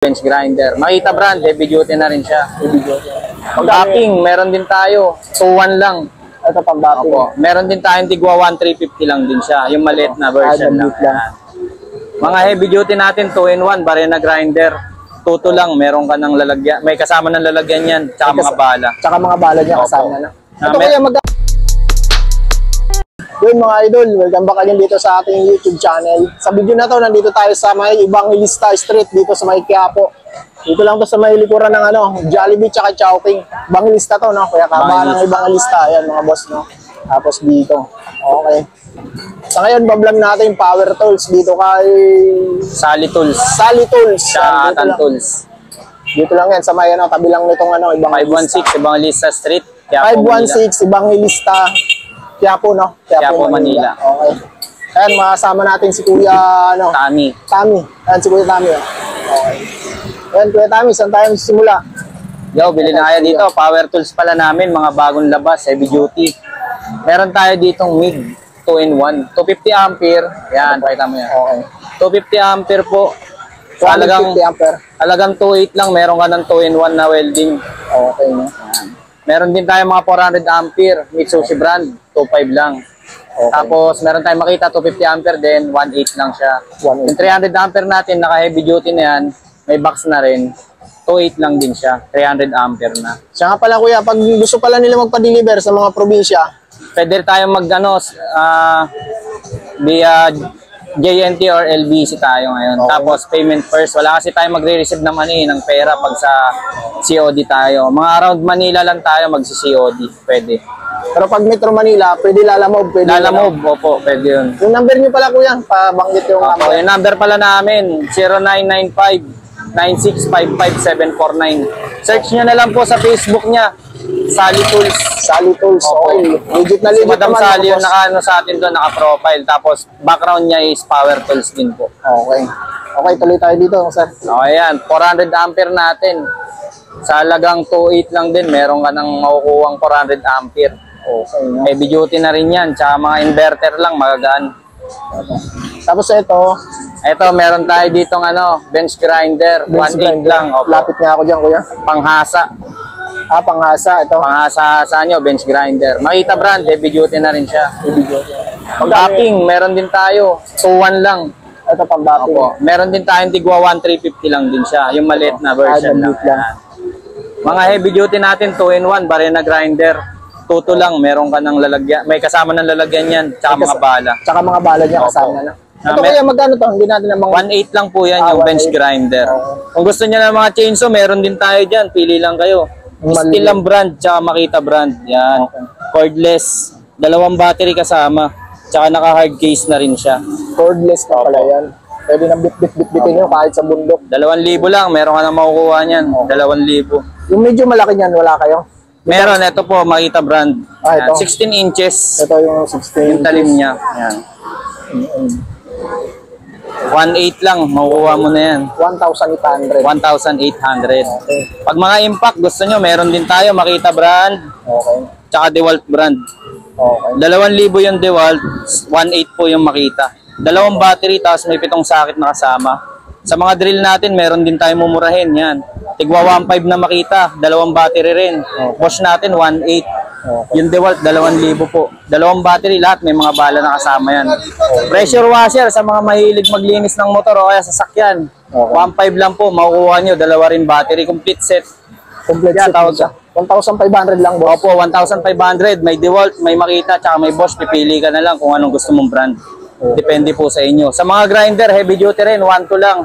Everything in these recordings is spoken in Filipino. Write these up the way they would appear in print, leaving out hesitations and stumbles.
bench grinder. Makita brand, heavy duty na rin siya. Heavy duty. Pag-backing, meron din tayo. 2.1 lang. Ito pang-backing. Opo. Meron din tayong tigwa 1,350 lang din siya. Yung maliit na version lang. Mga heavy duty natin, 2-in-1, barena grinder. Tuto lang, meron ka ng lalagyan. May kasama ng lalagyan yan, tsaka mga bala. Tsaka mga bala niya kasama na. Ito kaya Yun mga idol, welcome back again dito sa ating YouTube channel. Sa video na to, nandito tayo sa may Evangelista Street dito sa may Quiapo. Dito lang to sa may likuran ng Jollibee tsaka Chowking. Evangelista to, no? Kaya kabahan ng Evangelista. Ayan mga boss, no? Tapos dito. Okay. Sa ngayon, bablog natin yung power tools dito kay Sally Tools. Sally Tools. Atan Tools. Dito lang yan, sa may tabi lang nitong Evangelista. 516 Evangelista Street. 516 Evangelista. Quiapo, no? Quiapo, Manila. Okay. Ayan, makasama natin si Kuya, Tami. Ayan, si Kuya Tami. Okay. Ayan, Kuya Tami, saan tayo simula? Yo, bilhin na kayo dito. Power tools pala namin, mga bagong labas, heavy duty. Meron tayo ditong MIG 2-in-1. 250 ampere. Yan, pakita mo yan. Okay. 250 ampere po. Talagang 250 ampere. Talagang 2.8 lang, meron ka ng 2-in-1 na welding. Okay, no? Yan. Meron din tayo mga 400 ampere, Mitsubishi brand, 2.5 lang. Okay. Tapos meron tayong makita 250 ampere din, 1.8 lang siya. 1.8. Yung 300 ampere natin, naka heavy duty na yan, may box na rin. 2.8 lang din siya, 300 ampere na. Siya nga pala kuya, pag gusto pala nila magpa-deliver sa mga probinsya, pwede tayong via JNT or LBC tayo ngayon. Okay. Tapos payment first. Wala kasi tayo magre-receive ng ng pera pag sa COD tayo. Mga around Manila lang tayo magsi-COD. Pwede. Pero pag Metro Manila, pwede Lalamove. Pwede Lalamove, opo. Pwede yun. Yung number nyo pala kuya, pabanggit yung number. Yung number pala namin, 0995-9655749. Search nyo na lang po sa Facebook niya. Sally Tools. Sally Tools. Okay. Legit na legit si Madam naman. Sally yung sa atin doon, naka-profile. Tapos background niya is power tools din po. Okay. Okay, tuloy tayo dito, sir. Okay, yan. 400 ampere natin. Sa halagang 2.8 lang din, meron ka ng makukuhang 400 ampere. Okay. Heavy duty na rin yan. Tsaka mga inverter lang, magagaan. Tapos ito, meron tayo ditong bench grinder. 1.8 lang. Opo. Lapit nga ako dyan, kuya. Panghasa. Panghasa, ito. Panghasa sa nyo, bench grinder. Makita brand, heavy duty na rin siya. Heavy duty. Pag-backing, meron din tayo. 2.1 lang. Ito pang-backing. Opo. Meron din tayong tigwa 1,350 lang din siya. Yung maliit na version lang. Mga heavy duty natin, 2-in-1, barena grinder. Tuto lang, meron ka ng lalagyan. May kasama ng lalagyan yan, tsaka mga bala. Tsaka mga bala niya kasama na. Ito kaya magkano to? Hindi natin namang 1.8 lang po yan, yung bench grinder. Kung gusto niya ng mga chainsaw, meron din tayo dyan. Pili lang kayo. Steel ang brand, tsaka Makita brand. Yan. Cordless. 2 battery kasama. Tsaka naka-hard case na rin siya. Cordless na pala yan. Pwede nang bit-bit-bitin nyo kahit sa bundok. 2,000 lang. Meron ka na makukuha niyan. 2,000. Yung medyo malaki niyan, wala kayo? Meron. Ito po, Makita brand. Ito. 16 inches. Ito yung 16 yung talim niya. Yan. 1.8 lang, makukuha mo na yan. 1,800. 1,800. Okay. Pag mga impact, gusto nyo, meron din tayo, Makita brand. Okay. Tsaka DeWalt brand. Okay. 2,000 yung DeWalt, 1.8 po yung Makita. 2 battery, tapos may 7 socket na kasama. Sa mga drill natin, meron din tayo mumurahin. Yan. Tigwa 1.5 na Makita, 2 battery rin. Bosch natin, 1.8. Yung DeWalt, 2,000 po. 2 battery, lahat may mga bala na kasama yan. Pressure washer sa mga mahilig maglinis ng motor o kaya sasakyan. 1.5 lang po, makukuha nyo. 2 rin battery, complete set. Complete set siya. 1,500 lang, boss. Opo, 1,500. May DeWalt, may Makita, tsaka may Bosch. Pipili ka na lang kung anong gusto mong brand. Depende po sa inyo. Sa mga grinder, heavy duty rin, 1.2 lang.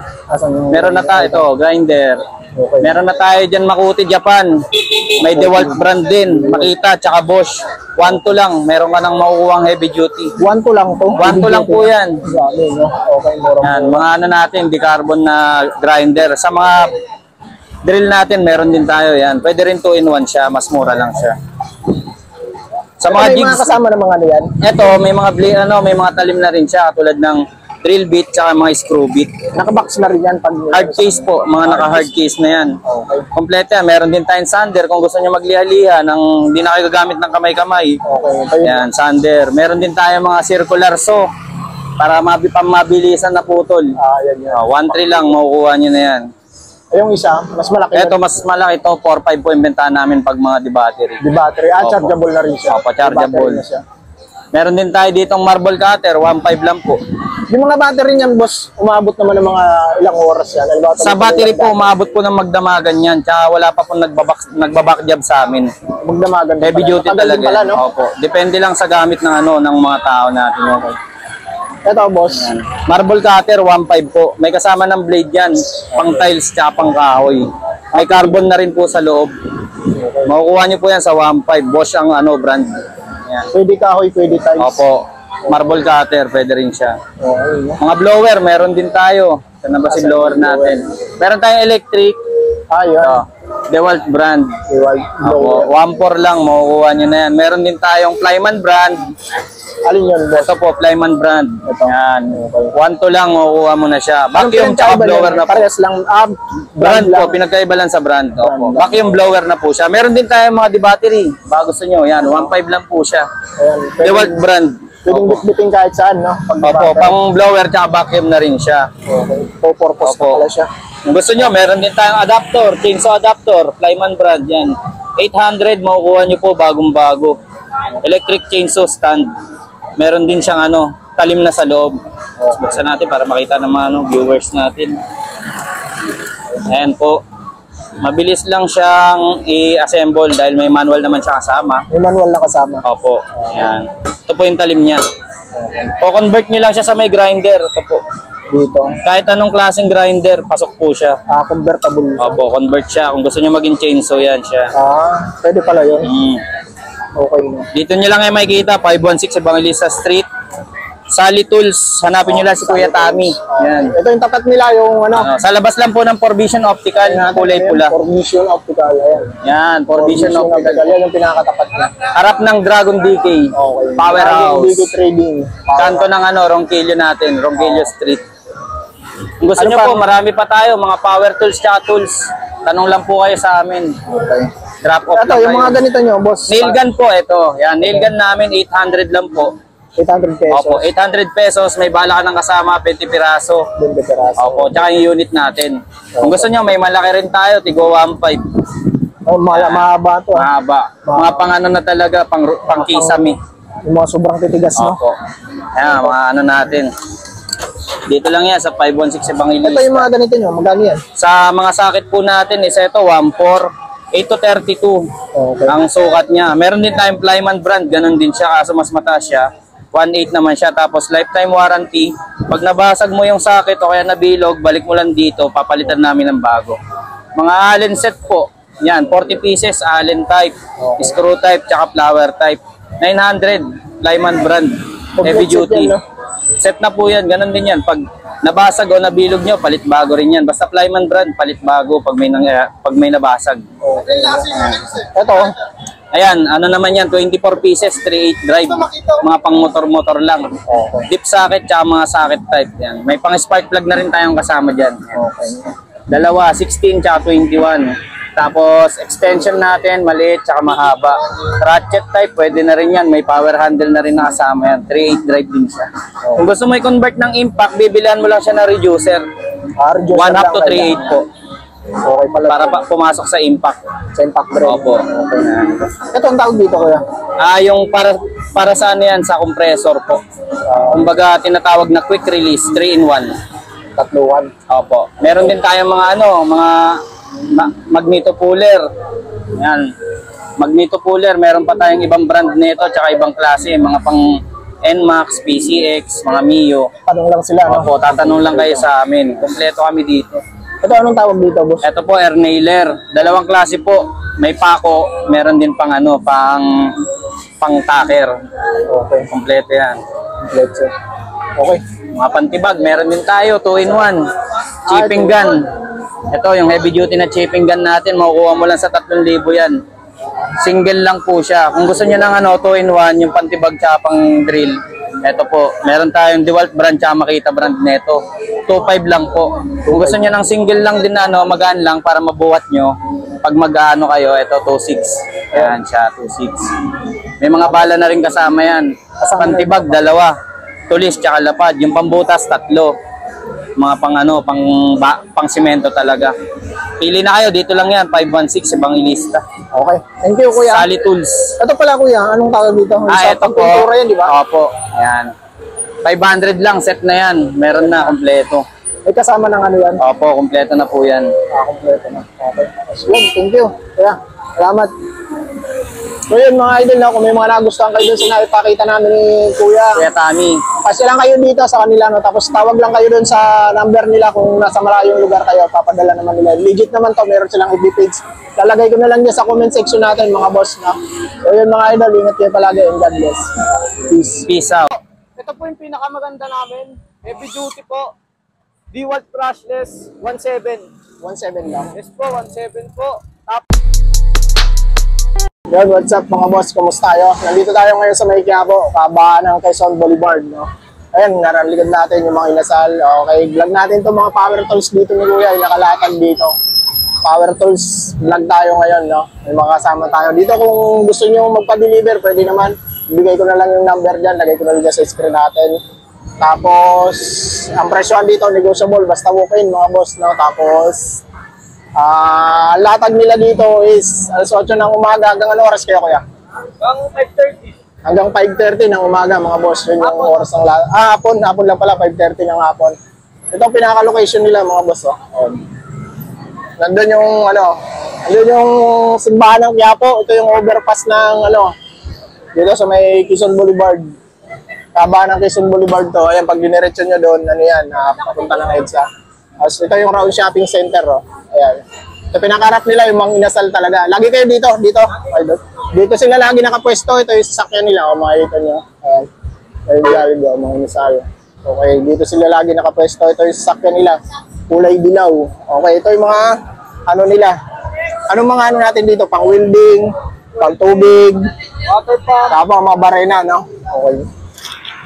Meron na tayo, ito, grinder. Okay. Meron na tayo dyan, Makuti, Japan. May DeWalt brand din, Makita, tsaka Bosch. 1.2 lang, meron ka nang makukuhang heavy duty. 1.2 lang to? 1.2 lang po yan. Okay, yan, mga natin, di-carbon na grinder. Sa mga drill natin, meron din tayo yan. Pwede rin 2-in-1 siya, mas mura lang siya. Sa mga jigs, mga kasama ng mga yan? Ito, may mga talim na rin siya, tulad ng drill bit tsaka mga screw bit. Nakabox na rin yan pag hard case po, mga naka-hard case na yan. Okay. Kompleto yan. Meron din tayong sander kung gusto niyo magliha-liha ng hindi na kayo gagamit ng kamay-kamay. Okay. Yan, sander. Meron din tayong mga circular saw para mabilisan na putol. Yan. 1.3 lang makukuha niyo na yan. Yung isa, mas malaki. Ito, mas malaki to. 4.5 po yung bentahan namin pag mga di-battery. Di battery. Opo. Chargeable na rin siya. Opo, chargeable. Di battery na siya. Meron din tayo ditong marble cutter, 1.5 lang po. Yung mga battery niyan, boss, umabot naman ng mga ilang oras yan. Sa battery po, umabot po ng magdamagan yan. Tsaka wala pa po nagbaback job sa amin. Magdamagan. Heavy duty talaga. Pala, no? Opo. Depende lang sa gamit ng ng mga tao natin. Okay. Ito, boss. Marble cutter, 1.5 po. May kasama ng blade yan. Pang tiles tsaka pang kahoy. May carbon na rin po sa loob. Makukuha niyo po yan sa 1.5. Bosch ang brand. Yan. Pwede kahoy, pwede tiles. Opo. Marble cutter, pwede rin siya. Okay, no? Mga blower, meron din tayo. Saan na ba si blower natin? Meron tayong electric. Yun. Ito, DeWalt brand. Opo, 1.4 lang, makukuha nyo na yan. Meron din tayong Flyman brand. Alin yun, boss? Ito po, Flyman brand. Yan. 1.2 lang, makukuha mo na siya. Vacuum tsaka blower na po. Parehas lang. Brand po, pinagkaiba lang sa brand. Opo. Vacuum blower na po siya. Meron din tayong mga di-battery. Baka gusto nyo, yan. 1.5 lang po siya. DeWalt brand. Pwedeng bitbitin kahit saan, no? Opo, pang blower tsaka vacuum na rin siya. Okay. Po-purpose Opo. pala siya. Kung gusto nyo, meron din tayong adapter, chainsaw adapter, Flyman brand yan. 800, makukuha nyo po bagong-bago. Electric chainsaw stand. Meron din siyang talim na sa loob. Buksan natin para makita ng mga viewers natin. Ayan po. Mabilis lang siyang i-assemble dahil may manual naman siya kasama. May manual na kasama. Opo. Ayan. Ito po yung talim niya. O convert nyo lang siya sa may grinder. Ito po. Dito. Kahit anong klaseng grinder, pasok po siya. Convertible. Opo, convert siya. Kung gusto nyo maging chainsaw, yan siya. Pwede pala yun. Okay. No? Dito nyo lang ay makikita, 516 Evangelista Street. Sally Tools, hanapin nyo lang si Kuya Tommy. Yan. Ito yung tapat nila, yung Sa labas lang po ng Provision Optical, kulay pula. Provision Optical, ayan. Yan, Provision Optical. Yan yung pinakatapat niya. Harap ng Dragon DK, Okay. Powerhouse. DK Trading. Kanto ng Ronquillo natin, Ronquillo Street. Kung gusto nyo po, marami pa tayo, mga power tools tsaka tools. Tanong lang po kayo sa amin. Okay. Drop off Ito, lang yung kayo. mga ganito nyo, boss. Nail gun po, ito. Yan, nail gun namin, 800 lang po. 800 pesos. Opo, 800 pesos. May bala ka ng kasama, 20 piraso. 20 peraso. Opo, tsaka yung unit natin. Kung gusto nyo, may malaki rin tayo, tigo 1.5. Mahaba to. Mahaba. Mga pang na talaga, pang kisame. Yung mga sobrang titigas, no? Opo. Ayan, mga natin. Dito lang yan, sa 516 Evangelista. Ito yung mga ganito nyo, magkano yan? Sa mga sakit po natin, isa ito, 1.4. 8 to 32. Okay. Ang sukat niya. Meron din tayong Flyman brand, ganun din siya, kaso mas mataas siya. 1.8 naman siya, tapos lifetime warranty. Pag nabasag mo yung sakit o kaya nabilog, balik mo lang dito, papalitan namin ng bago. Mga Allen set po, yan, 40 pieces, Allen type, screw type, tsaka flower type. 900, Flyman brand, heavy duty. Set na po yan, ganun din yan. Pag nabasag o nabilog nyo, palit bago rin yan. Basta Flyman brand, palit bago pag may nabasag. Ito, Ayan, naman yan, 24 pieces, 3.8 drive. Mga pang motor-motor lang. Deep socket, tsaka mga socket type. Yan. May pang spark plug na rin tayong kasama dyan. Dalawa, 16 tsaka 21. Tapos, extension natin, maliit tsaka mahaba. Ratchet type, pwede na rin yan. May power handle na rin na kasama yan. 3.8 drive din siya. Kung gusto mo i-convert ng impact, bibilihan mo lang siya ng reducer. 1 half to 3.8 po. Okay pala. Para pumasok sa impact. Sa impact brand. Opo. Ito ang tawag dito, kuya. Yung para sa yan, sa compressor po. Kumbaga, tinatawag na quick release, 3-in-1. 3-1. Opo. Meron din tayong mga mga magneto puller. Yan. Magneto puller, meron pa tayong ibang brand nito, tsaka ibang klase, mga pang NMAX, PCX, mga Mio. Tanong lang sila, no? Opo, tatanong lang kayo sa amin. Kompleto kami dito. Ito, anong tawag dito, boss? Ito po, air nailer. Dalawang klase po. May pako, meron din pang pang tacker. Okay. Kompleto yan. Kompleto. Okay. Mga pantibag, meron din tayo, 2-in-1. Chipping gun. Ito, yung heavy duty na chipping gun natin, makukuha mo lang sa 3,000 yan. Single lang po siya. Kung gusto niyo ng 2-in-1, yung pantibag tsaka pang drill, ito po, meron tayong DeWalt brand tsaka Makita brand neto. 2.5 lang po. Kung gusto niyo ng single lang din magaan lang para mabuhat nyo, pag mag-ano kayo, ito 2.6. Ayan siya, 2.6. May mga bala na rin kasama yan. Pantibag, 2. Tulis tsaka lapad. Yung pambutas, 3. Mga pang simento talaga. Pili na kayo, dito lang yan, 516, Evangelista. Okay. Thank you, kuya. Sally Tools. Ito pala, kuya. Anong tawag dito? Ito po. Pintura yan, di ba? Opo, ayan. 500 lang, set na yan. Meron na, kompleto. May kasama ng ano yan? Opo, kompleto na po yan. Kompleto na. Okay. Yun, thank you. Kuya, salamat. So yun mga idol, no, kung may mga nagustuhan kayo dun sa naipakita namin ni Kuya, Kuya Tommy. kasi lang kayo dito sa kanila, no, tapos tawag lang kayo dun sa number nila kung nasa malayong lugar kayo, papadala naman nila. Legit naman to, meron silang FB page. Lalagay ko na lang dyan sa comment section natin mga boss. No? So yun mga idol, ingat kayo palagi and God bless. Peace. Peace out. Ito po yung pinakamaganda namin. Heavy duty po. DeWalt brushless 17. 17 lang. Yes po, 17 po. Yan, what's up mga boss? Kumusta tayo? Nandito tayo ngayon sa May Quiapo, kabaan ng Quezon Boulevard, no? Ayan, naraligad natin yung mga inasal. Okay, vlog natin to mga power tools dito ni Kuya, yung nakalatag dito. Power tools vlog tayo ngayon, no? May mga kasama tayo. Dito kung gusto nyo magpa-deliver, pwede naman. Bigay ko na lang yung number dyan, lagay ko na lang sa screen natin. Tapos, ang presyohan dito, negotiable, basta walk-in mga boss, no? Tapos, latag nila dito is alas 8 ng umaga. Hanggang ano oras kaya, Kuya? Hanggang 5:30. Hanggang 5:30 ng umaga mga boss. Yun yung oras ng hapon. Hapon lang pala, 5:30 ng hapon. Ito ang pinaka-location nila mga boss. Oh. Nandun yung nandun yung simbahan ng Quiapo. Ito yung overpass ng dito sa may Quezon Boulevard. Kabaan ng Quezon Boulevard to. Ayan, pag diniretso nyo doon, papunta ng EDSA. As ito yung Round Shopping Center, oh. Ayan. Ito pinakaharap nila yung mga inasal talaga. Lagi kayo dito. Dito sila lagi nakapwesto. Ito yung sasakyan nila, oh, makikita nyo. Ayan. Ayun, mga inasal. Okay, dito sila lagi nakapwesto. Ito yung sasakyan nila. Kulay dilaw. Okay, ito yung mga nila. Anong mga natin dito? Pang welding, pang tubig, Water pump. tapos mga barena, no? Okay.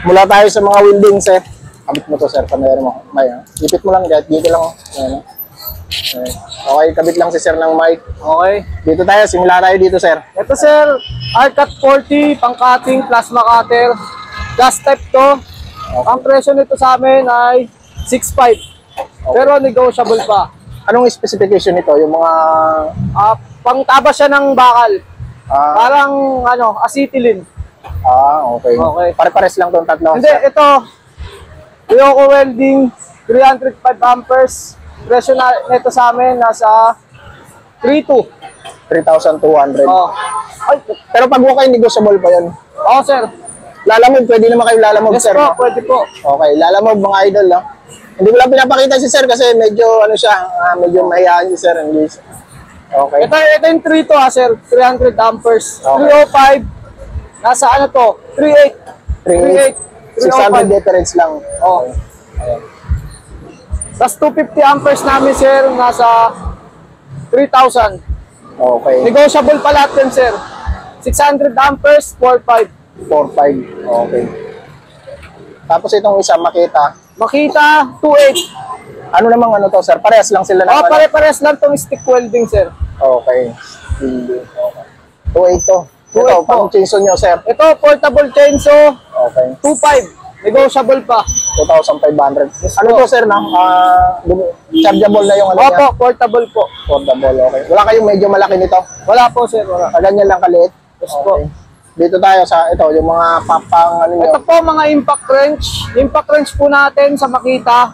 Mula tayo sa mga welding set. Kabit mo to, sir, kamera mo. May, ipit mo lang, dito lang. Ayan, okay, kabit lang si sir ng mic. Okay. Dito tayo, simula tayo dito, sir. Ito sir, R-Cut 40, pang-cutting, plasma cutter. Gas type to. Ang presyo nito sa amin ay 6.5. Pero negotiable pa. Anong specification nito? Yung mga... Pang-taba siya ng bakal. Parang acetylene. Okay. Okay. Pare-pares lang itong tatlo. Hindi, ito. Ryoko Welding, 305 amperes. Presyo na nito sa amin, nasa 3.2. 3,200. Oh. Ay, pero pag walk-in, negotiable pa yun. Oo, sir. Lalamog, pwede naman kayo lalamog, Yes sir. po, No? pwede po. Okay, lalamog mga idol, no? Hindi ko lang pinapakita si sir kasi medyo, medyo mahihayin si sir. Okay. Ito yung 3 to sir. 300 amperes. Okay. 305. Nasa to? 38. 600 difference lang. Oh. Tapos 250 amperes namin, sir. Nasa 3,000. Okay. Negotiable pa lahat yun, sir. 600 amperes, 4.5. 4.5. Okay. Tapos itong isa, Makita, 2.8. ano namang to, sir? Parehas lang sila na. Pare-pares lang tong stick welding, sir. Okay. Hindi. Okay. 2.8 to. 2.8 Ito, po. pang chainsaw nyo, sir. Ito, portable chainsaw, Okay. 2.5. Negotiable pa. 2,500. Ano to, sir, no? Chargeable na yung Opo, niya? portable po. Portable, okay. Wala kayong medyo malaki nito? Wala po, sir. Wala. Ganyan lang kaliit? Yes po. Dito tayo sa, yung mga papang, nyo? Ito po mga impact wrench. Impact wrench po natin sa Makita.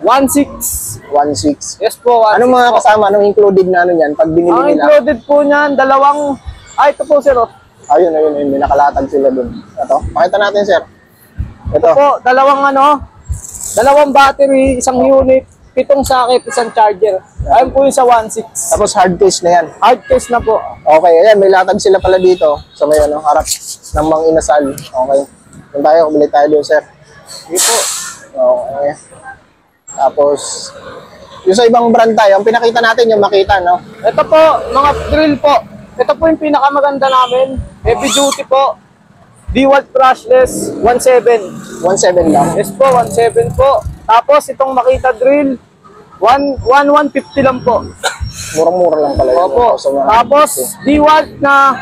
1.6. 1.6. Yes po. 1.6 Anong mga po. kasama, anong included na yan pag binili Ang nila? included po niyan, dalawang... ito po, sir. Ayun, may nakalatag sila dun. Ito, pakita natin, sir. Ito. Po, dalawang battery, isang unit, 7 socket, isang charger. Ayun po yung sa 1.6. Tapos hard case na yan. Hard case na po. Okay, ayan, may latag sila pala dito sa may harap ng mga inasal. Okay. Kung tayo, bili tayo doon, sir. Dito. Okay. Tapos, yung sa ibang brand tayo, ang pinakita natin yung Makita, no? Ito po, mga drill po. Ito po yung pinakamaganda namin. Heavy duty po. DeWalt brushless, 1.7. 1.7 lang. Yes po, 1.7 po. Tapos itong Makita drill, 1.150 lang po. Murang-mura lang pala yun. Opo. Tapos DeWalt na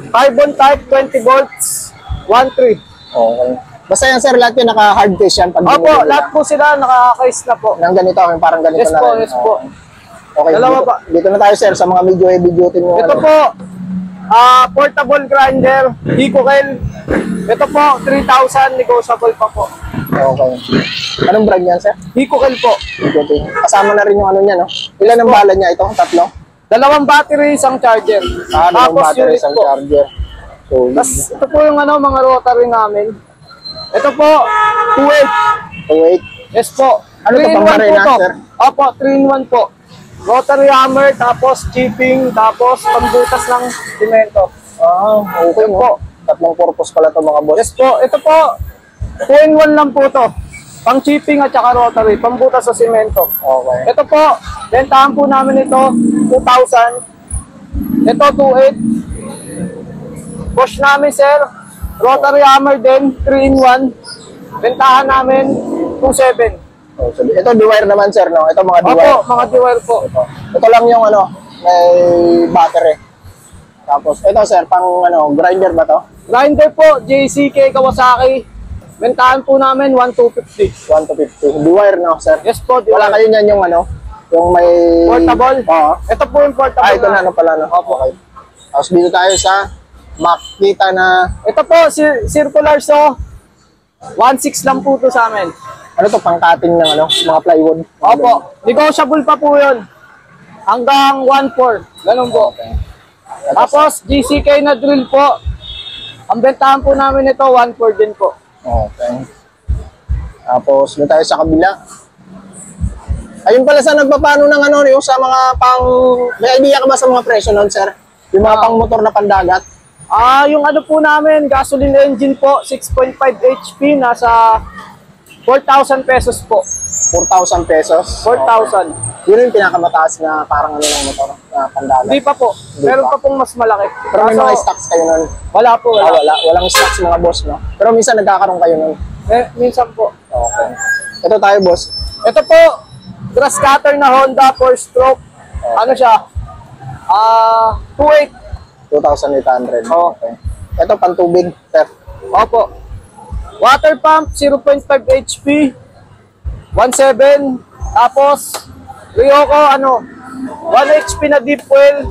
carbon type 20 volts, 1.3. Okay. Basta yan, sir, lahat yun naka-hard case yan. Pag Opo, binili nila. lahat po sila naka-case na po. Nang ganito, parang ganito Yes na po, rin. yes po. Okay, Dalawa dito, pa. dito na tayo sir sa mga medyo heavy duty mo. Ito po, portable grinder, Hikokel. Ito po, 3,000, negotiable pa po. Okay. Anong brand yan sir? Hikokel po. Okay. Kasama na rin yung ano niya, no? Ilan ang bala niya ito? Tatlo? 2 battery, isang charger. Dalawang Tapos battery, unit isang po. charger. So, Tapos ito po yung ano, mga rotary namin. Ito po, 2.8. wait. Yes po. Ano to, 3 in 1 po pang-marina, to. sir? Opo, 3 in 1 po. Rotary hammer, tapos chipping, tapos pambutas ng simento. Okay po. Tatlong purpose pala to mga boss. Yes po, ito po, 2 in 1 lang po to. Pang chipping at saka rotary, pambutas sa simento. Okay. Ito po, bentahan po namin ito, 2,000. Ito, 2.8. Push namin, sir. Rotary hammer din, 3 in 1. Bentahan namin, 2.7. Oh, so, ito D-wire naman sir, no? Ito mga D-wire. Opo, mga D-wire po. Ito lang yung ano, may battery. Tapos, ito sir, pang ano, grinder ba to? Grinder po, JCK Kawasaki. Bentahan po namin, 1,250. 1 to 50. D-wire, no sir? Yes po, Wala kayo niyan yung ano, yung may... Portable? Oo. Ito po yung portable. Ito na, ano pala, no? Opo. Okay. Tapos dito tayo sa makita na, Ito po, circular so, 1.6 lang po to sa amin. ano to, pang-cutting ng ano, mga plywood. Opo, negotiable pa po yun. Hanggang 1.4, ganun po. Tapos, GCK na drill po. Ang bentahan po namin ito, 1.4 din po. Okay. Tapos, doon tayo sa kabila. Ayun pala sa nagpapano ng ano, yung sa mga pang... May idea ka ba sa mga presyo nun, sir? Yung mga pang motor na pandagat? Yung ano po namin, gasoline engine po, 6.5 HP, nasa 4,000 pesos po. 4,000 pesos? 4,000. Yun yung pinakamataas na parang ano ng motor na pandagat. Hindi pa po. Meron pa pong mas malaki. Pero may Kaso, mga stocks kayo nun? wala po, Ah, wala. wala. Walang stocks mga boss, no? Pero minsan nagkakaroon kayo nun. Minsan po. Okay. Ito tayo, boss. Ito po, grass cutter na Honda 4-stroke. Ano siya? 2.8. 2,800. Oo. Okay. Ito, pantubig, sir. Opo. Water pump, 0.5 HP. 1.7. Tapos, Ryoko, 1 HP na deep well.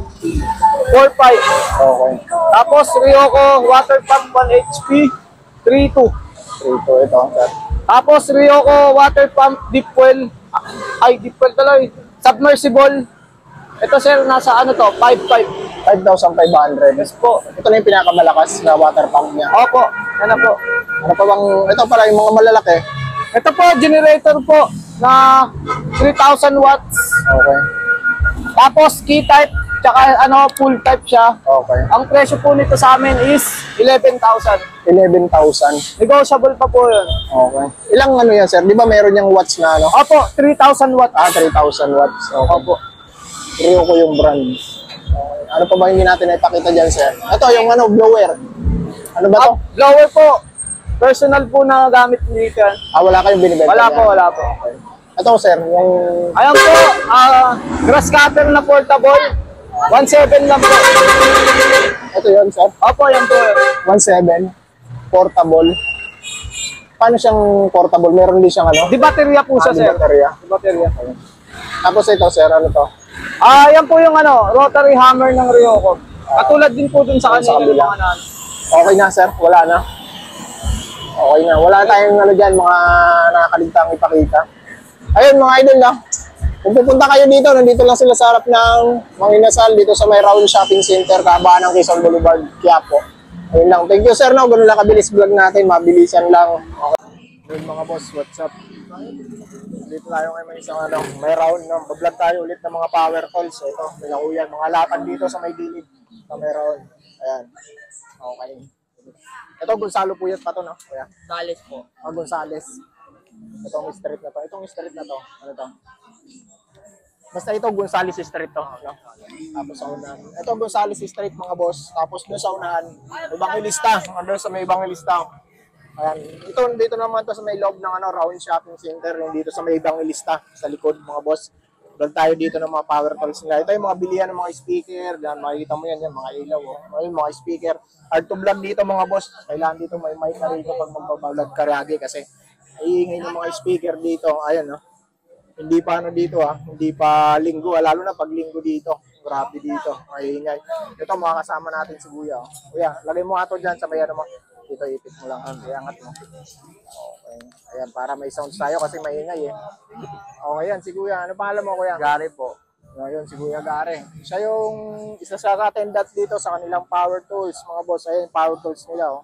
4.5. Okay. Tapos, Ryoko, water pump, 1 HP. 3.2. 3,200 ito, sir. Tapos, Ryoko, water pump, deep well. Deep well talaga. Submersible. Ito, sir, nasa 5.5. 5,500. Yes po. Ito na yung pinakamalakas na water pump niya. Opo. Ano po. Ano pa bang, ito pala yung mga malalaki. Ito po, generator po na 3,000 watts. Okay. Tapos key type, tsaka full type siya. Okay. Ang presyo po nito sa amin is 11,000. 11,000. Negotiable pa po yun. Okay. Ilang ano yan, sir? Di ba meron yung watts na ano? Opo, 3,000 watts. 3,000 watts. Okay. Opo. Ryoko yung brand. Okay. Ano pa ba hindi natin ipakita dyan, sir? Ito, yung blower. Ano ba to? Blower po. Personal po na gamit dito yan. Wala kayong binibenta Wala niyan? po, wala po. Okay. Ito, sir, yung... Ayan po, grass cutter na portable. 1.7 lang po. Ito yun, sir. Opo, yan po. 1.7. Portable. Paano siyang portable? Meron din siyang ano? Di baterya po siya, Di sir. baterya. Di baterya. Tapos ito, sir, ano to? Yan po yung rotary hammer ng Ryoko. Katulad din po dun sa Sa kanila kabila. yung mga nan. Okay na, sir. Wala na. Okay na. Wala tayong dyan, mga nakakaligtang ipakita. Ayun, mga idol lang. Kung pupunta kayo dito, nandito lang sila sa harap ng Manginasal, dito sa may Round Shopping Center, kahabaan ng Quezon Boulevard, Quiapo. Ayun lang. Thank you, sir. No? Ganun lang kabilis vlog natin. Mabilisan lang. Okay. Ayun, mga boss. What's up? Dito tayo ngayon may isang may round. No? Bablog tayo ulit ng mga power tools. Ito, pinauyan. Mga latag dito sa may gilid. Sa may round. Ayan. Okay. Ito, Gonzalo Puyat pa to, no? Kaya. Gonzales po. Gonzales. Itong street na to. Itong street na to. Ano to? Basta ito, Gonzales Street to. No? Tapos sa unahan. Ito, Gonzales Street, mga boss. Tapos doon sa unahan, Evangelista. Doon sa may Evangelista. Ayan. Ito, dito naman to sa may loob ng Round Shopping Center. Yung dito sa may Evangelista. Sa likod, mga boss. Vlog tayo dito ng mga power tools nila. Ito yung mga bilihan ng mga speaker. Diyan, makikita mo yan, mga ilaw. Oh. Ayun, mga speaker. Hard to vlog dito, mga boss. Kailangan dito may mic na rito pag magbablog karyagi kasi iingay ng mga speaker dito. Ayun, no? Hindi pa ano dito hindi pa linggo, lalo na pag linggo dito. Grabe dito, maingay. Ito mga kasama natin si Kuya. Kuya, lagay mo ato dyan sa may ano mo. Dito ipit mo lang, iangat mo. Okay. Ayan, para may sounds tayo kasi maingay Okay yan, si Kuya. Ano pangalan mo, Kuya? Gary po. Ayun, si Kuya Gare. Siya yung isa sa attendant dito sa kanilang power tools, mga boss. Ayun, power tools nila.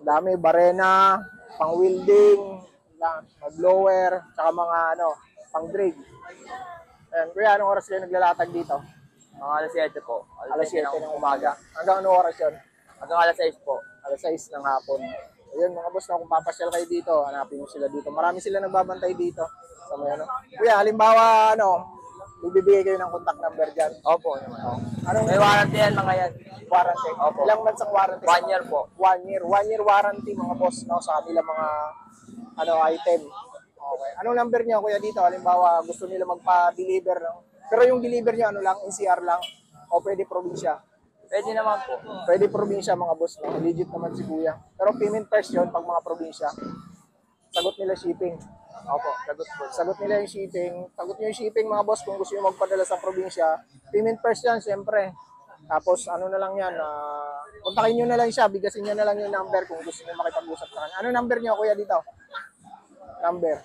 Ang dami, barena, pang welding, mag-blower, tsaka mga pang drag. Ayan, Kuya, anong oras kayo naglalatag dito? Mga alas 7 po. Alas 7 ng umaga. Hanggang anong oras yun? Hanggang alas 6 po. Alas 6 ng hapon. Ayun, mga boss, kung papasyal kayo dito, hanapin mo sila dito. Marami sila nagbabantay dito. Sa may Kuya, halimbawa, bibigay kayo ng contact number dyan. Opo. Anong May warranty yan mga yan. warranty? Opo. Ilang months ang warranty? 1 year po. 1 year. 1 year warranty, mga boss, sa kanila mga item. Okay. Anong number niyo, Kuya, dito? Halimbawa, gusto nila magpa-deliver. Pero yung deliver niyo, lang, NCR lang? O pwede probinsya? Pwede naman po. Pwede probinsya, mga boss. Legit naman si Kuya. Pero payment first yun pag mga probinsya. Sagot nila shipping. Opo, sagot po. Sagot nila yung shipping. Sagot niyo yung shipping, mga boss, kung gusto niyo magpadala sa probinsya. Payment first yan, siyempre. Tapos, ano na lang yan, kontakin nyo na lang siya, bigasin nyo na lang yung number kung gusto niyo makipag-usap sa kanya. Ano number niyo, Kuya, dito? Number.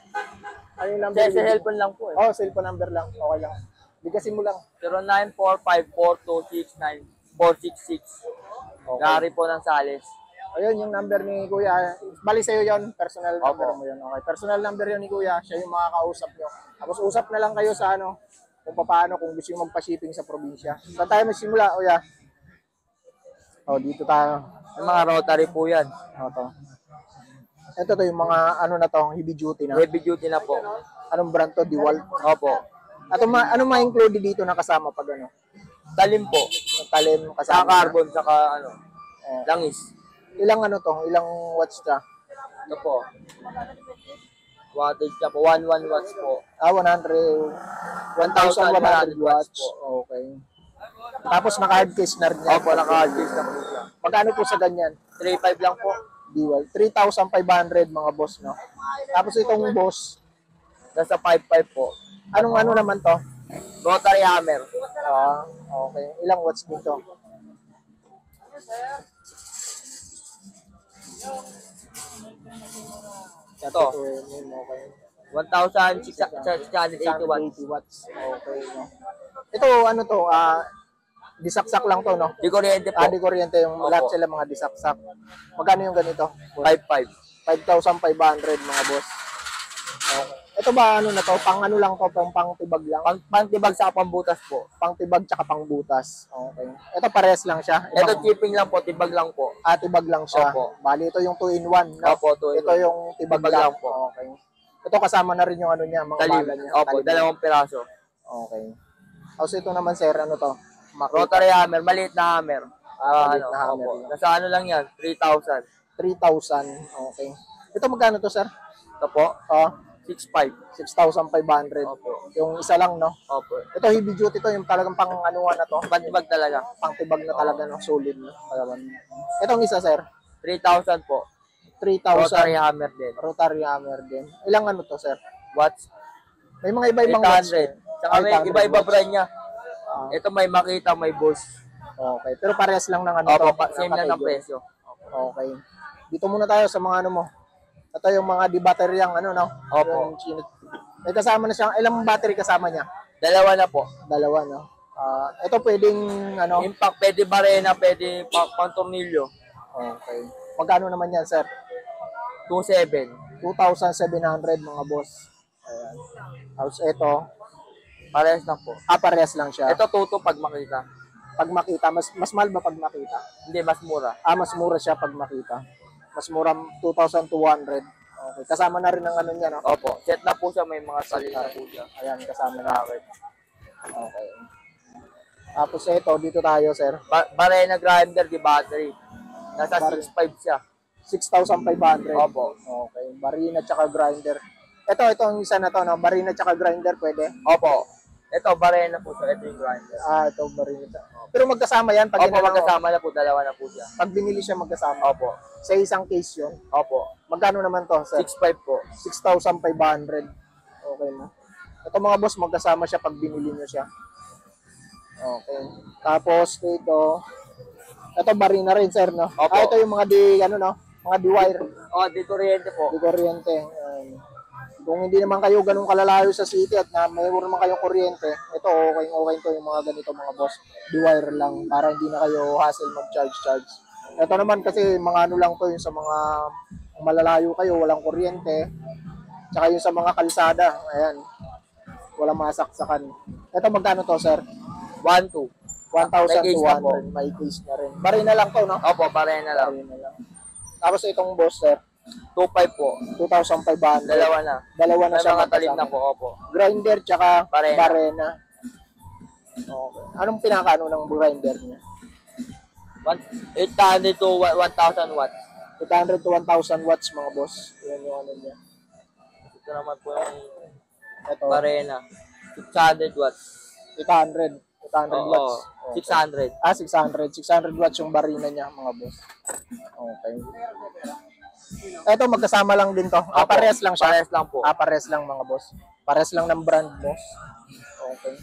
Ano yung number? Sa cellphone lang po Oh, cellphone number lang. Okay lang. Bigasin mo lang. 0945426946. Okay. Gary po ng Sales. Ayun, yung number ni Kuya. Bali sa'yo yun, personal number Opo. mo yun. Okay, personal number yun ni Kuya. Siya yung makakausap nyo. Tapos usap na lang kayo sa kung paano, kung gusto nyo magpa-shipping sa probinsya. Saan tayo magsimula, Kuya? Dito tayo. Yung mga rotary po yan. Ito yung mga heavy duty na. Heavy duty na po. Anong brand to? DeWalt? Opo. At ano ma-include dito na kasama pag Talim po. Talim Saka kasama. carbon, saka langis. Ilang ilang watts ta? Ito po. Wattage niya po. 11 watts po. 1,100 watts. Okay. Tapos naka-hard case na rin yan. Opo, naka-adjust na po siya. Magkano po sa ganyan? 3.5 lang po. DeWalt. 3,500 mga boss, no? Tapos itong boss, Nasa 5.5 po. anong naman to? Rotary hammer. Okay. Ilang watts dito? Ito. Okay. 1,680 watts. Okay, no? Ito, disaksak lang to, no? Di kuryente po. Di kuryente yung Opo. lahat sila mga disaksak. Magkano yung ganito? 5.5. 5,500 mga boss. Okay. Ito ba na to? Pang lang to? Pang tibag lang? Pangtibag sa pambutas po. Pang tibag tsaka pang butas. Okay. Ito pares lang siya? Ito chipping lang po, tibag lang po. Tibag lang siya? Opo. Bali, ito yung 2-in-1. No? Opo, 2-in-1. Ito yung tibag Tibag lang. lang po. Okay. Ito kasama na rin yung niya, mga Talim. bala niya. Opo, Talim. 2 piraso. Okay. Tapos ito naman, sir, to? Rotary hammer, maliit na hammer. Maliit na hammer. Opo. Nasa lang yan, 3,000. 3,000. Okay. Ito magkano to, sir? Ito po, 6.5. 6,500. Opo. Yung isa lang, no? Opo. Ito heavy duty to, yung talagang pang na to. Pantibag talaga. Pang tibag na talaga, no? Solid, no? Itong isa, sir? 3,000 po. 3,000. Rotary hammer din. Rotary hammer din. Ilang to, sir? Watts? May mga iba-ibang watts. 800. Tsaka may 800 iba-iba watts. brand niya. Ito may makita, may boss. Okay. Pero parehas lang ng Opo, to. same lang ng presyo. Okay. Dito muna tayo sa mga mo. Ito yung mga di-batteryang no? Opo. May kasama na siya. Ilang battery kasama niya? 2 na po. 2, no? Ito pwedeng, Impact, pwede barena, pwede pang tornilyo. Okay. Magkano naman yan, sir? 2.7. 2,700 mga boss. Ayan. Tapos ito, Parehas na po. parehas lang siya. Ito 2 pag makita. Pag makita, mas mahal ba pag makita? Hindi, mas mura. Mas mura siya pag makita. Mas mura, 2,200. Okay. Kasama na rin ang niya, no? Opo. Set na po siya, may mga salin na po siya. Ayan, kasama na. Okay. Tapos ito, dito tayo, sir. Barena grinder di battery. Nasa 6.5 siya. 6,500. Opo. Okay. Barina tsaka grinder. Ito ang isa na to, no? Barina tsaka grinder, pwede? Opo. Ito, barena po siya. Ito yung grinder. Ito, barina. Pero magkasama yan? Pag Opo, magkasama na po. 2 na po siya. Pag binili siya magkasama? Opo. Sa isang case yun? Opo. Magkano naman to, sir? 6.5 po. 6,500. Okay na. Ito mga boss, magkasama siya pag binili nyo siya. Okay. Tapos dito, ito barina rin sir, no? Opo. Ito yung mga mga di-wire, Oh, di kuryente po. di kuryente. Kung hindi naman kayo ganun kalalayo sa city at na mayroon naman kayong kuryente, ito okay to yung mga ganito mga boss. Di-wire lang para hindi na kayo hassle mag-charge. Ito naman kasi mga ano lang to yung sa mga malalayo kayo, walang kuryente. Tsaka yung sa mga kalsada, ayan. Walang masaksakan. Ito magkano to, sir? 1,200. 1,200. May case na rin. Barina lang to, no? Opo, pare na lang. Barina lang. Tapos itong boss, sir, 2,500 po. 2,500. Dalawa na. Dalawa na May siya. mga talim na magkasama. po, opo. Grinder tsaka Barena. barena. Okay. Anong pinakaano ng grinder niya? 800 to 1,000 watts. 800 to 1,000 watts, mga boss. Yan yung ano niya. Ito naman po yung Ito, Barena. 600 watts. 800. 800 Oo, watts. Okay. 600. 600. 600 watts yung barina niya, mga boss. Okay. Ito, magkasama lang din to. Opo, Parehas lang siya. Parehas lang po. Parehas lang, mga boss. Parehas lang ng brand, boss. Okay.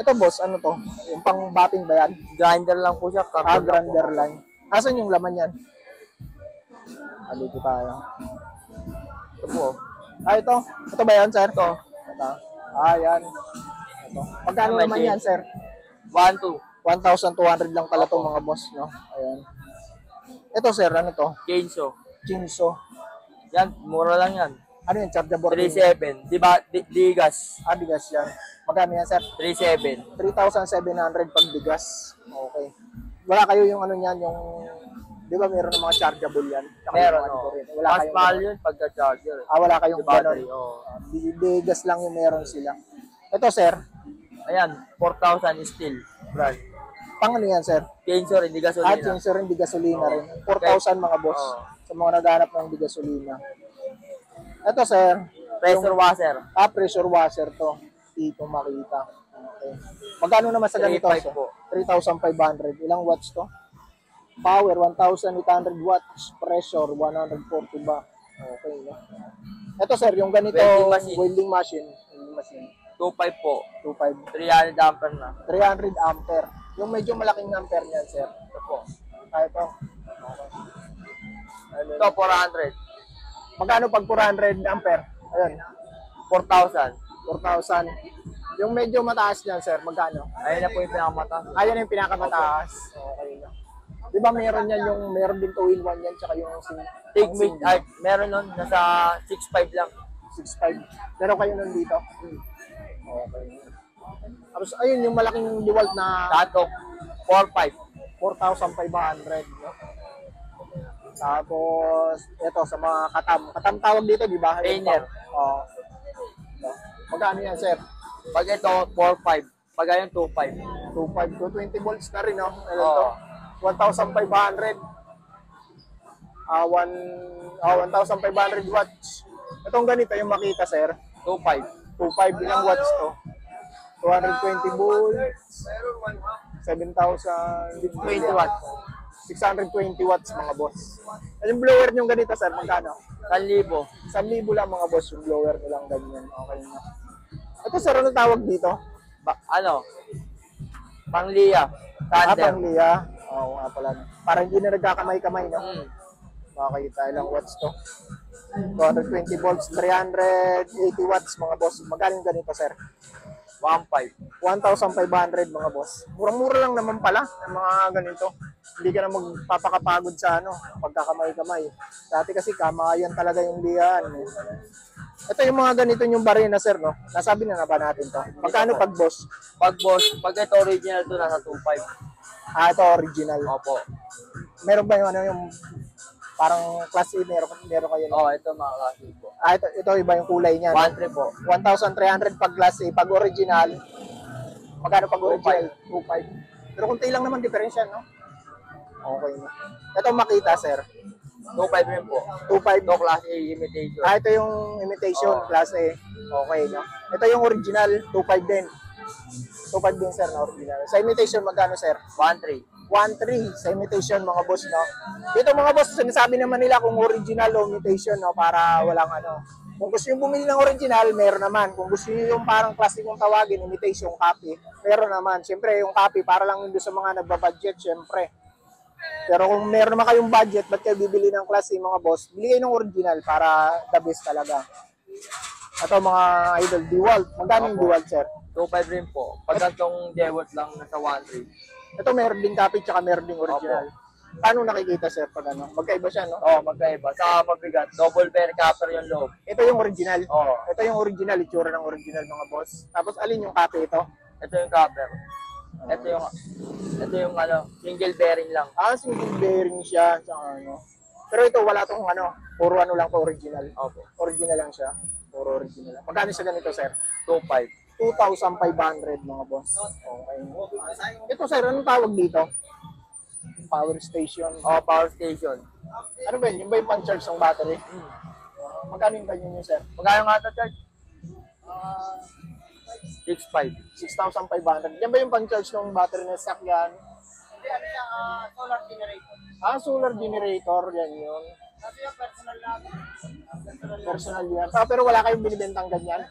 Ito, boss, ano to? Yung pang batting ba yan? Grinder lang po siya. Grinder line. Asan yung laman yan? Dito tayo. Ito po. Ito. Ito ba yan, sir? Ito. Ito. Yan. Ito. Pagkano May naman chain. yan, sir? 1,200. 1,200 lang pala to, mga boss, no? Ayan. Ito, sir, ano to? Chainsaw. Chinso. Yan, mura lang yan. Ano yung chargeable? 3,700. Di ba? Digas. Bigas yan. Magkano yan, sir? 3,700. 3,700 pag bigas. Okay. Wala kayo yung ano niyan, yung... Di ba meron ng mga chargeable yan? Tsaka yung Meron, mga oh. decorate. Wala Mas kayong mahal ganun. yun pagka-charger. Wala kayong Yung battery, ganun. oh. Bigas lang yung meron sila. Ito, sir. Ayan, 4,000 steel brand. Pang ano yan, sir? Chainsaw rin, di gasolina. Yung sir, hindi gasolina rin. Oh. 4,000 mga boss. Oh. Sa mga naghanap ng di gasolina. Ito, sir. Pressure washer. Pressure washer to. Dito makita. Okay. Magkano naman sa ganito? 3,500 sir? po. 3,500. Ilang watts to? Power, 1,800 watts. Pressure, 140 ba? Okay, no? Ito, sir, yung ganito, Welding machine. welding machine. 2,500 po. 2,500. 300 ampere na. 300 ampere. Yung medyo malaking ampere niyan, sir. Ito po. Ito. Okay. Ito, 400. Magkano pag 400 ampere? Ayun, 4,000. 4,000. Yung medyo mataas niyan, sir, magkano? Ayun na po yung pinakamata. Ayun yung pinakamataas. Okay na. Di ba meron yan yung, meron din 2-in-1 yan, tsaka yung Take me, ay, meron nun, nasa 6,500 lang. 6.5. Meron kayo nun dito? Okay. Tapos, ayun, yung malaking DeWalt na Tatok, 4,500. 4,500. No? Tapos, ito, sa mga katam. Katam tawag dito, di ba? Painter. Oo. Magkano yan, sir? Pag ito, 4,500. Pag ayun, 2,500. 2.5 to 20 volts na rin, no? Ano Oo. to? 1,500. 1,500 watts. Itong ganito yung makita, sir. 2,500. 2.5 ilang watts to? 220 volts. 7,000. 20 watts. 620 watts, mga boss. Yung blower nyo ganito, sir, magkano? 1,000. 1,000 lang, mga boss, yung blower nilang ganyan. Okay na. Ito, sir, ano tawag dito? Ano? Panglia. Thunder. Panglia. Oo, nga pala. Para hindi na nagkakamay-kamay, no? Hmm. Makakita, ilang watts to? 220 volts, 380 watts, mga boss. Magaling ganito, sir. 1,500. 1,500, mga boss. Murang-mura lang naman pala ang mga ganito. Hindi ka na magpapakapagod sa pagkakamay-kamay. Dati kasi kamayan talaga yung liyan. Ito yung mga ganito yung barina, sir, no? Nasabi na ba natin to? Magkano pag boss? Pag ito original to, nasa 2,500. Ito original. Opo. Meron ba yung yung parang class A, meron kayo? No? Ito mga kasi po. Ito iba yung kulay niya. 1,300 po. 1,300 pag class A. Pag original, magkano pag original? 2,500. Pero kunti lang naman diferensya, no? Okay na. Ito makita, sir. 2,500 rin po. 2,500. Ito class A imitation. Ito yung imitation, class A. Okay, no? Ito yung original, 2,500 din. 2,500 din, sir, na original. Sa imitation, magkano, sir? 1,300. 1,300 sa imitation, mga boss, no? Dito, mga boss, sinasabi naman nila kung original o imitation, no? Para walang Kung gusto nyo bumili ng original, meron naman. Kung gusto nyo yung parang plastic kung tawagin, imitation copy, meron naman. Siyempre, yung copy, para lang yun sa mga nagbabudget, siyempre. Pero kung meron naman kayong budget, ba't kayo bibili ng classic, mga boss? Bili kayo ng original para the best talaga. Ito, mga idol, DeWalt. Magkano yung DeWalt, sir? 2.5 rin po. Pag itong DeWalt lang, nasa 1.3. Ito, meron din copy, tsaka meron din original. Paano nakikita, sir, pag ano? Magkaiba siya, no? Oo, magkaiba. Saka mabigat. Double bear copper yung loob. Ito yung original. Oo. Ito yung original, itsura ng original, mga boss. Tapos, alin yung copy ito? Ito yung copper. Ito yung ano, single bearing lang. Ah, single bearing siya, tsaka ano. Pero ito, wala tong ano, puro ano lang to, original. Opo. Original lang siya. Puro original lang. Magkano sa ganito, sir? 2.5. 2,500, mga boss. Okay. Ito, sir, anong tawag dito? Power station. Oh, power station. Ano ba yun? Yung ba yung pang-charge ng battery? Magkano yung ganyan yun, sir? Magkano nga ito, Charge? 6.5. 6,500. Yan ba yung pang-charge ng battery na sakyan? Solar generator. Ah, solar generator. Yan yun. Kasi yung personal namin. Personal yan. Ah, pero wala kayong binibentang ganyan?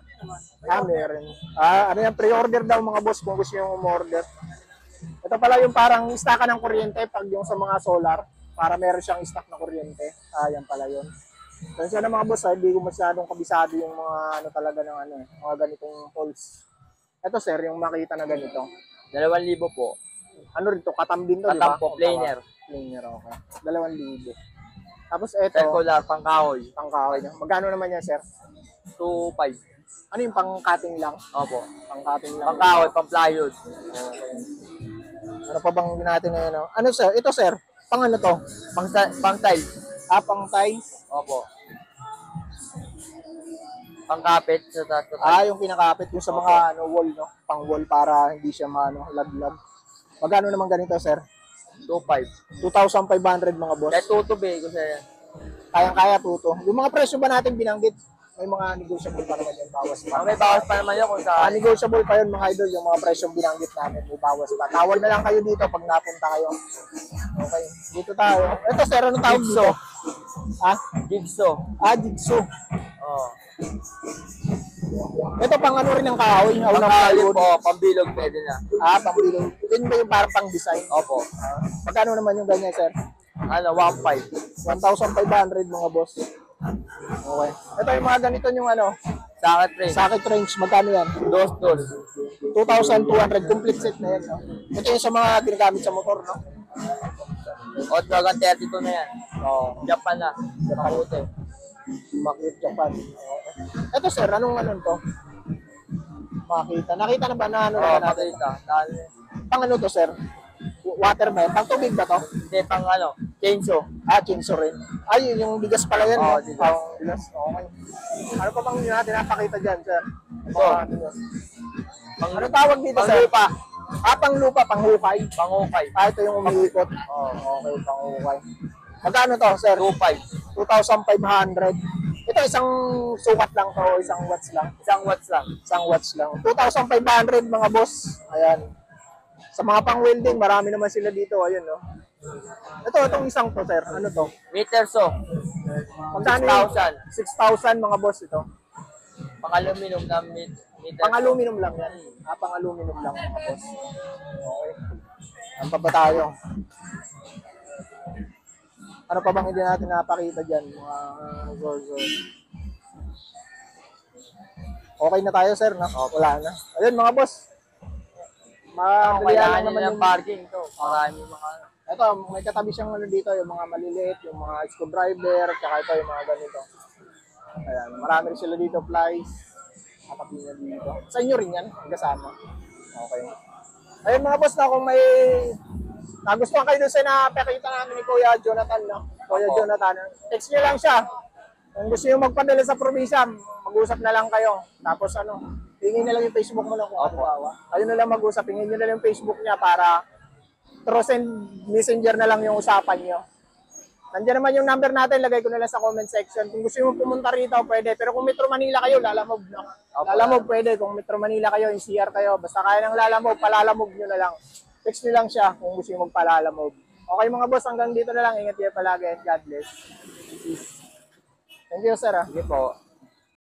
Ah, meron. Ah, ano yan? Pre-order daw, mga boss, kung gusto nyo umorder. Ito pala yung parang stocka ng kuryente pag yung sa mga solar, para meron siyang stock na kuryente. Ah, yan pala yun. Kasi na mga boss, hindi ko masyadong kabisado yung mga ano talaga ng ano, mga ganitong poles. Ito, sir, yung makita na ganito. 2,000 po. Ano rito? Katam din to, di ba? Katam po, planer. Planer, okay. 2,000. Tapos ito, Circular, pangkahoy. pangkahoy niya. Magkano naman yan, sir? 2.5. Ano yung pang-cutting lang? Opo. Pang-cutting lang. Pangkahoy, pang-plywood. Okay. Ano pa bang natin ngayon? No? Ano, sir? Ito, sir. Pang ano to? Pang-tile. Ah, pang tiles? Opo. Pangkapit sa taas. Ah, yung kinakapit yung sa mga ano, wall, no? Pang wall para hindi siya maano, laglag. Magkano naman ganito, sir? 2.5. 2,500, mga boss. Kahit tutubi ko sa yan. Kayang-kaya, tuto. Yung mga presyo ba natin binanggit? May mga negotiable pa naman yung bawas pa. May bawas pa naman yun kung sa... Negotiable pa yun, mga idol, yung mga presyong binanggit namin, may bawas pa. Tawag na lang kayo dito pag napunta kayo. Okay, dito tayo. Ito, sir, ano tawag dito? Ha? Jigsaw. Ah, jigsaw. Oo. Ito, pang ano rin ng kahoy. Pangkahoy po, pambilog pwede na. Ah, pang bilog. Yun ba yung parang pang design? Opo. Magkano naman yung ganyan, sir? Ano, 1.5. 1,500, mga boss. Okay. Ito yung mga ganito yung ano, Sakit rin. socket range. Magkano yan? Dos. 2,200. Complete set na yan, no? Ito yung sa mga ginagamit sa motor, no? O, hanggang 32 na yan. Oo. Japan na. Makute. Makita Japan. Okay. Ito, sir, anong ano to? Makita. Nakita na ba na ano Oo, na natin? makita. Pang ano to, sir? Water ba yan? Pang tubig ba to? Hindi, pang ano, chainsaw. Ah, chinso rin. Ay, yung bigas pala yan. Oo, no? bigas. Pang bigas. Okay. Ano pa bang natin napakita dyan, sir? Ito. Ano tawag dito, sir? Panglupa. Ah, pang lupa, pang hukay. Pangukay. Ah, ito yung umiikot. Oo. Okay, pang hukay. Magkano to, sir? 2.5. 2,500. Ito, isang sukat lang to, isang watts lang. Isang watts lang. Isang watts lang. 2,500, mga boss. Ayan. Sa mga pang-welding, marami naman sila dito. Ayun, no? Itong isang to, sir. Ano to? Meter saw. Magkano yun? 6,000. 6,000, mga boss, ito. Pang aluminum na meter Pang-aluminum lang yan. Ah, pang-aluminum lang, mga boss. Okay. Ano pa ba tayo? Ano pa bang hindi natin napakita dyan, mga gorgo? Okay na tayo, sir, no? Wala na. Ayun, mga boss. Madali lang Kailangan naman nyo yung... ng parking to. Marami mga... Ito, may katabi siyang ano dito, yung mga maliliit, yung mga screwdriver, tsaka ito yung mga ganito. Ayan, marami rin sila dito, plies. Katabi niya dito. Sa inyo rin yan, kasama. Okay. Ayun mga boss, na kung may nagustuhan kayo doon sa napakita namin ni Kuya Jonathan, no? Kuya Opo. Jonathan, text niyo lang siya. Kung gusto niyo magpadala sa probinsya, mag-usap na lang kayo. Tapos ano, hingin na lang yung Facebook mo lang kung ano. Ayun na lang mag-usap, hingin niyo na lang yung Facebook niya para through messenger na lang yung usapan niyo. Nandiyan naman yung number natin, lagay ko na lang sa comment section. Kung gusto niyo pumunta rito, pwede. Pero kung Metro Manila kayo, Lalamove, no? Lalamove pwede. Kung Metro Manila kayo, NCR kayo, basta kaya ng Lalamove, palalamove niyo na lang. Text niyo lang siya kung gusto niyo magpalalamove. Okay mga boss, hanggang dito na lang. Ingat kayo palagi and God bless. Thank you, sir. Sige po.